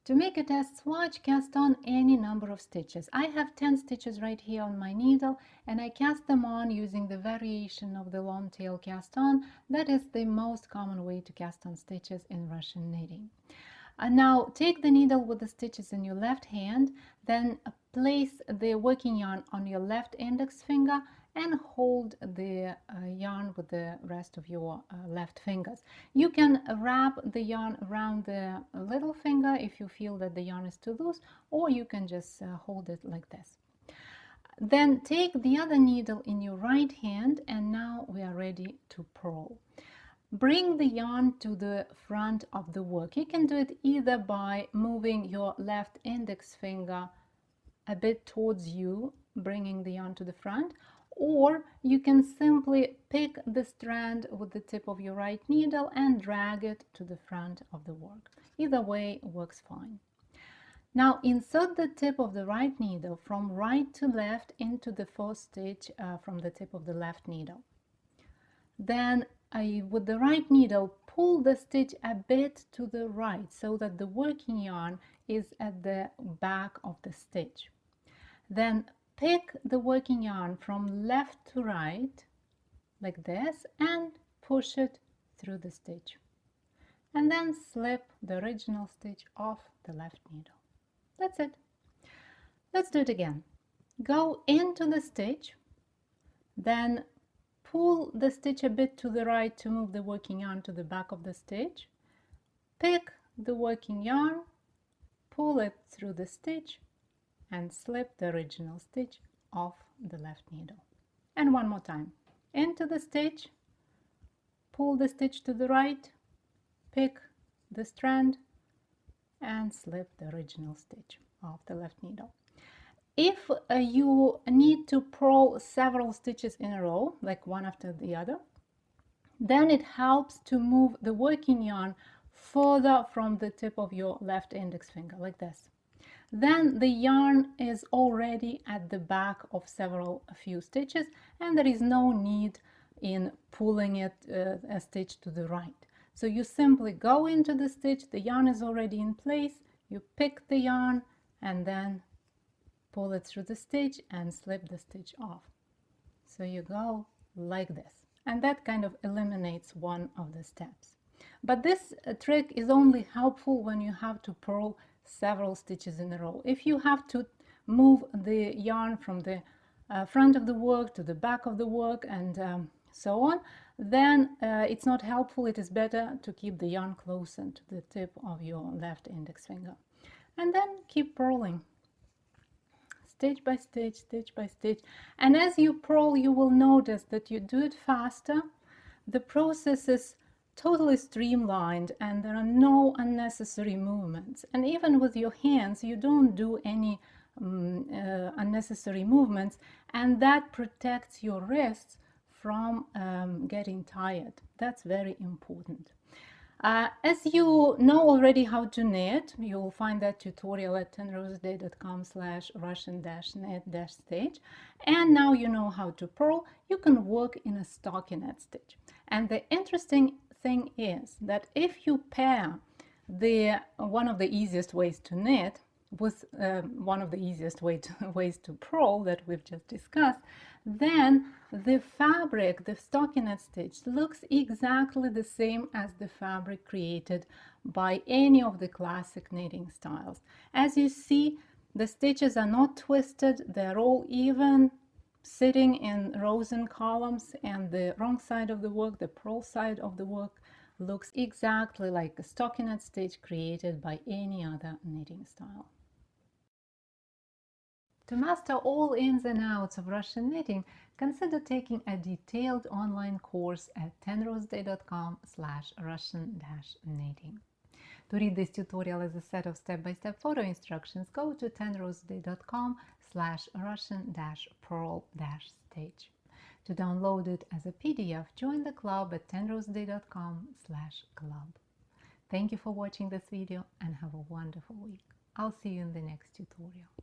To make a test swatch, cast on any number of stitches. I have 10 stitches right here on my needle, and I cast them on using the variation of the long tail cast on. That is the most common way to cast on stitches in Russian knitting. Now take the needle with the stitches in your left hand, then place the working yarn on your left index finger and hold the yarn with the rest of your left fingers. You can wrap the yarn around the little finger if you feel that the yarn is too loose, or you can just hold it like this. Then take the other needle in your right hand, and now we are ready to purl. Bring the yarn to the front of the work. You can do it either by moving your left index finger a bit towards you, bringing the yarn to the front, or you can simply pick the strand with the tip of your right needle and drag it to the front of the work. Either way works fine. Now insert the tip of the right needle from right to left into the first stitch from the tip of the left needle. Then with the right needle, pull the stitch a bit to the right so that the working yarn is at the back of the stitch. Then pick the working yarn from left to right like this and push it through the stitch. And then slip the original stitch off the left needle. That's it. Let's do it again. Go into the stitch, then pull the stitch a bit to the right to move the working yarn to the back of the stitch. Pick the working yarn, pull it through the stitch, and slip the original stitch off the left needle. And one more time. Into the stitch, pull the stitch to the right, pick the strand, and slip the original stitch off the left needle. If you need to purl several stitches in a row, like one after the other, then it helps to move the working yarn further from the tip of your left index finger, like this. Then the yarn is already at the back of a few stitches, and there is no need in pulling it a stitch to the right. So you simply go into the stitch, the yarn is already in place, you pick the yarn and then pull it through the stitch and slip the stitch off. So you go like this, and that kind of eliminates one of the steps. But this trick is only helpful when you have to purl several stitches in a row. If you have to move the yarn from the front of the work to the back of the work and so on, then it's not helpful. It is better to keep the yarn closer to the tip of your left index finger, and then keep purling stitch by stitch, stitch by stitch. And as you purl, you will notice that you do it faster. The process is totally streamlined and there are no unnecessary movements. And even with your hands, you don't do any unnecessary movements, and that protects your wrists from getting tired. That's very important. As you know already how to knit, you'll find that tutorial at tenroseday.com/russian-knit-stitch. And now you know how to purl, you can work in a stockinette stitch. And the interesting thing is that if you pair one of the easiest ways to knit with one of the easiest ways to purl that we've just discussed, then the fabric, the stockinette stitch, looks exactly the same as the fabric created by any of the classic knitting styles. As you see, the stitches are not twisted, they're all even, sitting in rows and columns, and the wrong side of the work, the purl side of the work, looks exactly like a stockinette stitch created by any other knitting style. To master all ins and outs of Russian knitting, consider taking a detailed online course at tenroseday.com/Russian-knitting. To read this tutorial as a set of step-by-step photo instructions, go to tenroseday.com/Russian-purl-stitch. To download it as a PDF, join the club at tenroseday.com/club. Thank you for watching this video and have a wonderful week. I'll see you in the next tutorial.